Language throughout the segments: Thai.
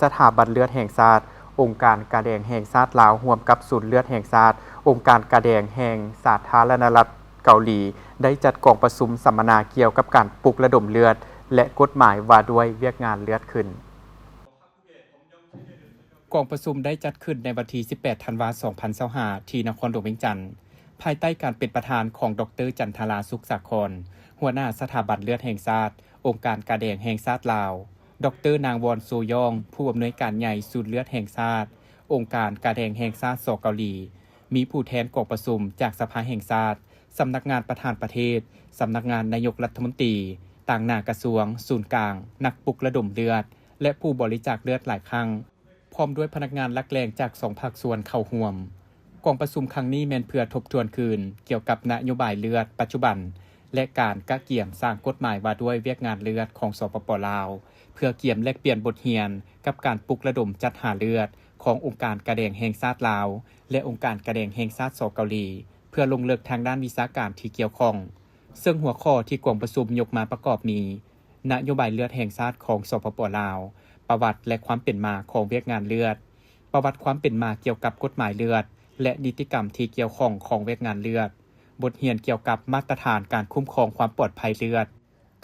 สถาบันเลือดแห่งชาติองค์การกะแดงแห่งชาติลาวร่วมกับศูนย์เลือดแห่งชาติองค์การกะแดงแห่งสาธารณรัฐเกาหลีได้จัดกองประชุมสัมมนาเกี่ยวกับการปลุกระดมเลือดและกฎหมายว่าด้วยเวียกงานเลือดขึ้นกองประชุมได้จัดขึ้นในวันที่18ธันวาคม2025ที่นครหลวงเวียงจันทน์ภายใต้การเป็นประธานของดร.จันทราสุขสาครหัวหน้าสถาบันเลือดแห่งชาติองค์การกะแดงแห่งชาติลาวดร.นางวอนซูยองผู้อำนวยการใหญ่ศูนย์เลือดแห่งชาติองค์การกะแดงแห่งชาติสเกาหลีมีผู้แทนกองประชุมจากสภาแห่งชาติสำนักงานประธานประเทศสำนักงานนายกรัฐมนตรีต่างหน้ากระทรวงศูนย์กลางนักปลุกระดมเลือดและผู้บริจาคเลือดหลายครั้งพร้อมด้วยพนักงานลักแรงจาก2ภาคส่วนเข้าร่วมกองประชุมครั้งนี้แม่นเพื่อทบทวนคืนเกี่ยวกับนโยบายเลือดปัจจุบันและการกะเกี่ยมสร้างกฎหมายว่าด้วยเวียกงานเลือดของสปป.ลาวเพื่อเกี่ยมแลกเปลี่ยนบทเรียนกับการปลุกระดมจัดหาเลือดขององค์การกะแดงแห่งชาติลาวและองค์การกะแดงแห่งชาติสเกาหลีเพื่อลงลึกทางด้านวิชาการที่เกี่ยวข้องซึ่งหัวข้อที่กองประชุมยกมาประกอบมีนโยบายเลือดแห่งชาติของสปป.ลาวประวัติและความเป็นมาของเวียกงานเลือดประวัติความเป็นมาเกี่ยวกับกฎหมายเลือดและนิติกรรมที่เกี่ยวข้องของเวียกงานเลือดบทเรียนเกี่ยวกับมาตรฐานการคุ้มครองความปลอดภัยเลือด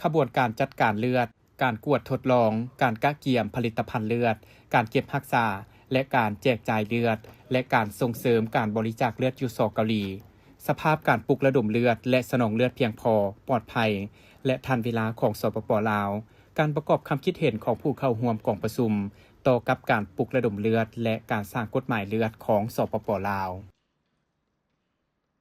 ขบวนการจัดการเลือดการกวดทดลองการกะเกี่ยมผลิตภัณฑ์เลือดการเก็บรักษาและการแจกจ่ายเลือดและการส่งเสริมการบริจาคเลือดอยู่สเกาหลีสภาพการปลุกระดมเลือดและสนองเลือดเพียงพอปลอดภัยและทันเวลาของสปป.ลาวการประกอบคำคิดเห็นของผู้เข้าร่วมกองประชุมต่อกับการปลุกระดมเลือดและการสร้างกฎหมายเลือดของสปป.ลาว